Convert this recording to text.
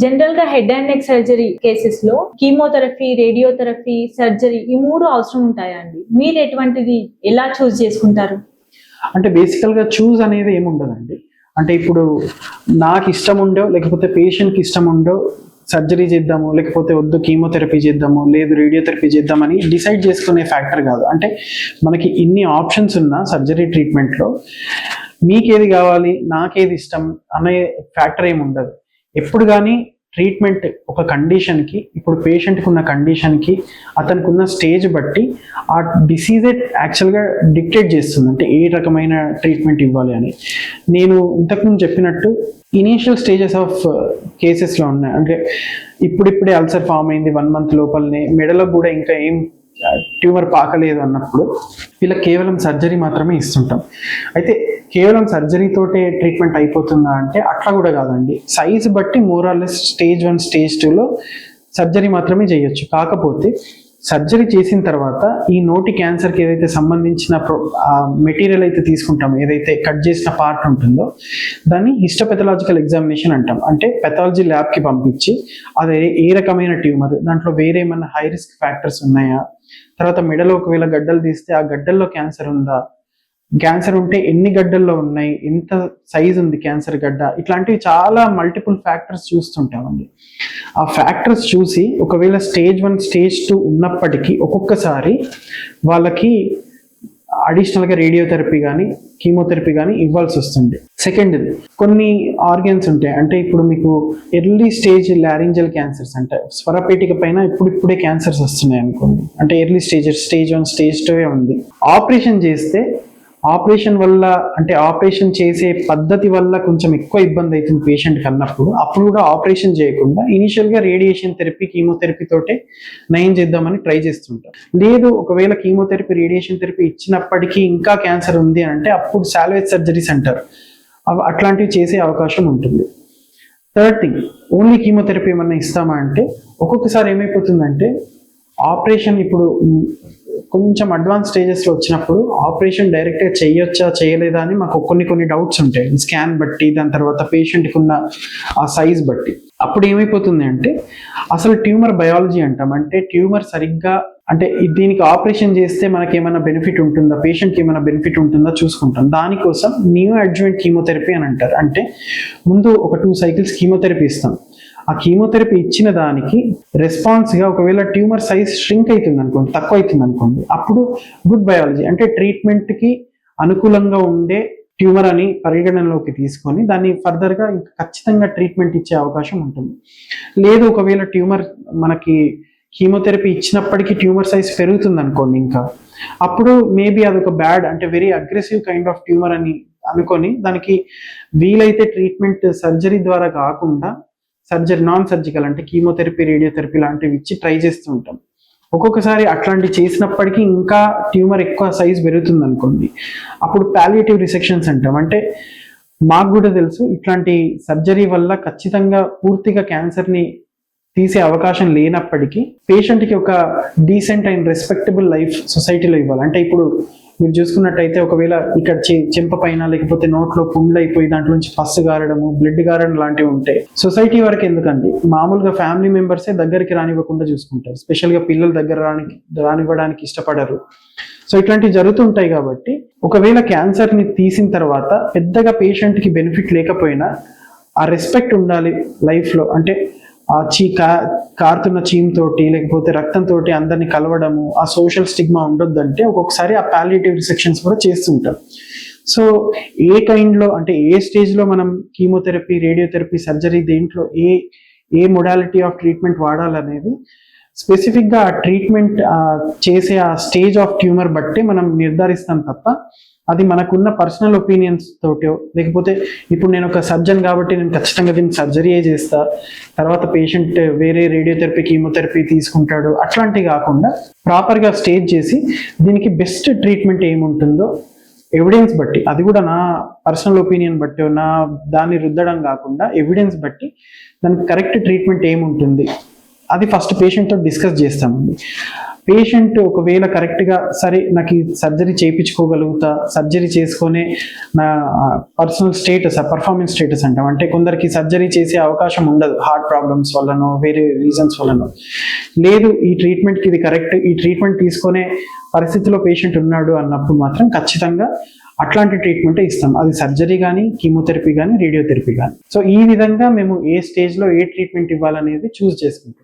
General గా head and neck surgery cases లో chemotherapy, radiotherapy, surgery ఈ మూడు అవసరం ఉంటాయా అండి? మీరు ఎటువంటిది ఎలా చూస్ చేసుకుంటారు? అంటే బేసికల్ గా చూస్ అనేది ఏముండదండి. అంటే ఇప్పుడు నాకు ఇష్టం ఉండో లేకపోతే పేషెంట్కి ఇష్టం ఉండో సర్జరీ చేద్దాము, లేకపోతే వద్దు కీమోథెరపీ చేద్దాము, లేదు రేడియోథెరపీ చేద్దామని డిసైడ్ చేసుకునే ఫ్యాక్టర్ కాదు. అంటే మనకి ఇన్ని ఆప్షన్స్ ఉన్నా సర్జరీ ట్రీట్మెంట్లో మీకేది కావాలి, నాకేది ఇష్టం అనే ఫ్యాక్టర్ ఏమి ఉండదు. ఎప్పుడు కానీ ట్రీట్మెంట్ ఒక కండిషన్కి, ఇప్పుడు పేషెంట్కి ఉన్న కండిషన్కి, అతనికి ఉన్న స్టేజ్ బట్టి ఆ డిసీజే యాక్చువల్గా డిక్టేట్ చేస్తుంది అంటే ఏ రకమైన ట్రీట్మెంట్ ఇవ్వాలి అని. నేను ఇంతకుముందు చెప్పినట్టు ఇనీషియల్ స్టేజెస్ ఆఫ్ కేసెస్లో ఉన్నాయి. అంటే ఇప్పుడిప్పుడే అల్సర్ ఫామ్ అయింది 1 month లోపలనే, మెడలో కూడా ఇంకా ఏం ట్యూమర్ పాకలేదు అన్నప్పుడు వీళ్ళకి కేవలం సర్జరీ మాత్రమే ఇస్తుంటాం. అయితే కేవలం సర్జరీతోటే ట్రీట్మెంట్ అయిపోతుందా అంటే అట్లా కూడా కాదండి. సైజ్ బట్టి మోరార్లెస్ స్టేజ్ 1 స్టేజ్ 2లో సర్జరీ మాత్రమే చేయొచ్చు. కాకపోతే సర్జరీ చేసిన తర్వాత ఈ నోటి క్యాన్సర్కి ఏదైతే సంబంధించిన మెటీరియల్ అయితే తీసుకుంటామో, ఏదైతే కట్ చేసిన పార్ట్ ఉంటుందో దాన్ని హిస్టోపెథలాజికల్ ఎగ్జామినేషన్ అంటాం. అంటే పెథాలజీ ల్యాబ్కి పంపించి అది ఏ రకమైన ట్యూమర్, దాంట్లో వేరే ఏమన్నా హై రిస్క్ ఫ్యాక్టర్స్ ఉన్నాయా, తర్వాత మెడలో ఒకవేళ గడ్డలు తీస్తే ఆ గడ్డల్లో క్యాన్సర్ ఉందా, క్యాన్సర్ ఉంటే ఎన్ని గడ్డల్లో ఉన్నాయి, ఎంత సైజ్ ఉంది క్యాన్సర్ గడ్డ, ఇట్లాంటివి చాలా మల్టిపుల్ ఫ్యాక్టర్స్ చూస్తుంటామండి. ఆ ఫ్యాక్టర్స్ చూసి ఒకవేళ స్టేజ్ 1 స్టేజ్ 2 ఉన్నప్పటికీ ఒక్కొక్కసారి వాళ్ళకి అడిషనల్గా రేడియోథెరపీ కానీ కీమోథెరపీ కానీ ఇవ్వాల్సి వస్తుంది. సెకండ్, కొన్ని ఆర్గన్స్ ఉంటాయి. అంటే ఇప్పుడు మీకు ఎర్లీ స్టేజ్ లారింజల్ క్యాన్సర్స్ అంటే స్వరపేటిక పైన ఇప్పుడిప్పుడే క్యాన్సర్స్ వస్తున్నాయి అనుకోండి, అంటే ఎర్లీ స్టేజ్ 1 స్టేజ్ 2 ఉంది. ఆపరేషన్ చేస్తే ఆపరేషన్ వల్ల, అంటే ఆపరేషన్ చేసే పద్ధతి వల్ల కొంచెం ఎక్కువ ఇబ్బంది అవుతుంది పేషెంట్కి అన్నప్పుడు, అప్పుడు కూడా ఆపరేషన్ చేయకుండా ఇనిషియల్గా రేడియేషన్ థెరపీ, కీమోథెరపీ తోటే నయం చేద్దామని ట్రై చేస్తుంటాం. లేదు ఒకవేళ కీమోథెరపీ, రేడియేషన్ థెరపీ ఇచ్చినప్పటికీ ఇంకా క్యాన్సర్ ఉంది అంటే అప్పుడు సాల్వేజ్ సర్జరీస్ అంటారు, అట్లాంటివి చేసే అవకాశం ఉంటుంది. థర్డ్ థింగ్, ఓన్లీ కీమోథెరపీ ఏమన్నా ఇస్తామా అంటే ఒక్కొక్కసారి ఏమైపోతుందంటే ఆపరేషన్ ఇప్పుడు కొంచెం అడ్వాన్స్ స్టేజెస్లో వచ్చినప్పుడు ఆపరేషన్ డైరెక్ట్గా చేయొచ్చా చేయలేదా అని మాకు కొన్ని డౌట్స్ ఉంటాయి, స్కాన్ బట్టి, దాని తర్వాత పేషెంట్కి ఉన్న ఆ సైజ్ బట్టి. అప్పుడు ఏమైపోతుంది అంటే అసలు ట్యూమర్ బయాలజీ అంటాం. అంటే ట్యూమర్ సరిగ్గా, అంటే దీనికి ఆపరేషన్ చేస్తే మనకి ఏమైనా బెనిఫిట్ ఉంటుందా, పేషెంట్కి ఏమైనా బెనిఫిట్ ఉంటుందా చూసుకుంటాం. దానికోసం న్యూ అడ్జువెంట్ కీమోథెరపీ అని అంటారు. అంటే ముందు ఒక 2 cycles కీమోథెరపీ ఇస్తాం. ఆ కీమోథెరపీ ఇచ్చిన దానికి రెస్పాన్స్గా ఒకవేళ ట్యూమర్ సైజ్ ష్రింక్ అవుతుంది అనుకోండి, తక్కువ అవుతుంది అనుకోండి, అప్పుడు గుడ్ బయాలజీ అంటే ట్రీట్మెంట్కి అనుకూలంగా ఉండే ట్యూమర్ అని పరిగణనలోకి తీసుకొని దాన్ని ఫర్దర్గా ఇంకా ఖచ్చితంగా ట్రీట్మెంట్ ఇచ్చే అవకాశం ఉంటుంది. లేదు ఒకవేళ ట్యూమర్ మనకి కీమోథెరపీ ఇచ్చినప్పటికీ ట్యూమర్ సైజ్ పెరుగుతుంది అనుకోండి, ఇంకా అప్పుడు మేబీ అదొక బ్యాడ్, అంటే very aggressive kind of tumour అని అనుకొని దానికి వీలైతే ట్రీట్మెంట్ సర్జరీ ద్వారా కాకుండా నాన్ సర్జికల్ అంటే కీమోథెరపీ, రేడియోథెరపీ లాంటివి ఇచ్చి ట్రై చేస్తూ ఉంటాం. ఒక్కొక్కసారి అట్లాంటివి చేసినప్పటికీ ఇంకా ట్యూమర్ ఎక్కువ సైజ్ పెరుగుతుంది అనుకోండి, అప్పుడు పాలియేటివ్ రిసెక్షన్స్ అంటాం. అంటే మాకు కూడా తెలుసు ఇట్లాంటి సర్జరీ వల్ల ఖచ్చితంగా పూర్తిగా క్యాన్సర్ని తీసే అవకాశం లేనప్పటికీ పేషెంట్కి ఒక డీసెంట్ అండ్ రెస్పెక్టబుల్ లైఫ్ సొసైటీలో ఇవ్వాలి. అంటే ఇప్పుడు మీరు చూసుకున్నట్టయితే ఒకవేళ ఇక్కడ చెంప పైన లేకపోతే నోట్లో పుండ్లు అయిపోయి దాంట్లో నుంచి పస్సు గారడము, బ్లడ్ గారడం లాంటివి ఉంటాయి. సొసైటీ వరకు ఎందుకండి, మామూలుగా ఫ్యామిలీ మెంబర్సే దగ్గరికి రానివ్వకుండా చూసుకుంటారు. స్పెషల్గా పిల్లలు దగ్గర రానివ్వడానికి ఇష్టపడరు. సో ఇట్లాంటివి జరుగుతుంటాయి. కాబట్టి ఒకవేళ క్యాన్సర్ని తీసిన తర్వాత పెద్దగా పేషెంట్కి బెనిఫిట్ లేకపోయినా ఆ రెస్పెక్ట్ ఉండాలి లైఫ్లో. అంటే ఆ కారుతున్న చీమ్తోటి లేకపోతే రక్తంతో అందరినీ కలవడము, ఆ సోషల్ స్టిగ్మా ఉండొద్దంటే ఒక్కొక్కసారి ఆ పాలియేటివ్ రిసెక్షన్స్ కూడా చేస్తుంటాం. సో ఏ కైండ్లో, అంటే ఏ స్టేజ్లో మనం కీమోథెరపీ, రేడియోథెరపీ, సర్జరీ దేంట్లో ఏ మొడాలిటీ ఆఫ్ ట్రీట్మెంట్ వాడాలనేది స్పెసిఫిక్గా ఆ ట్రీట్మెంట్ చేసే ఆ స్టేజ్ ఆఫ్ ట్యూమర్ బట్టి మనం నిర్ధారిస్తాం తప్ప అది మనకున్న పర్సనల్ ఒపీనియన్స్ తోటో, లేకపోతే ఇప్పుడు నేను ఒక సర్జన్ కాబట్టి నేను ఖచ్చితంగా దీన్ని సర్జరీయే చేస్తా, తర్వాత పేషెంట్ వేరే రేడియోథెరపీ, కీమోథెరపీ తీసుకుంటాడు, అట్లాంటివి కాకుండా ప్రాపర్గా స్టేజ్ చేసి దీనికి బెస్ట్ ట్రీట్మెంట్ ఏముంటుందో ఎవిడెన్స్ బట్టి, అది కూడా నా పర్సనల్ ఒపీనియన్ బట్టి, దాన్ని రుద్దడం కాకుండా ఎవిడెన్స్ బట్టి దానికి కరెక్ట్ ట్రీట్మెంట్ ఏముంటుంది అది ఫస్ట్ పేషెంట్తో డిస్కస్ చేస్తామండి. పేషెంట్ ఒకవేళ కరెక్ట్గా సరే నాకు ఈ సర్జరీ చేయించుకోగలుగుతా, సర్జరీ చేసుకొని నా పర్సనల్ స్టేటస్, పర్ఫార్మెన్స్ స్టేటస్ అంటాం, అంటే కొందరికి సర్జరీ చేసే అవకాశం ఉండదు హార్ట్ ప్రాబ్లమ్స్ వల్లనో వేరే రీజన్స్ వల్లనో, లేదు ఈ ట్రీట్మెంట్కి ఇది కరెక్ట్, ఈ ట్రీట్మెంట్ తీసుకునే పరిస్థితిలో పేషెంట్ ఉన్నాడు అన్నప్పుడు మాత్రం ఖచ్చితంగా అట్లాంటి ట్రీట్మెంటే ఇస్తాం. అది సర్జరీ కానీ, కీమోథెరపీ కానీ, రేడియోథెరపీ కానీ. సో ఈ విధంగా మేము ఏ స్టేజ్లో ఏ ట్రీట్మెంట్ ఇవ్వాలనేది చూస్ చేసుకుంటాం.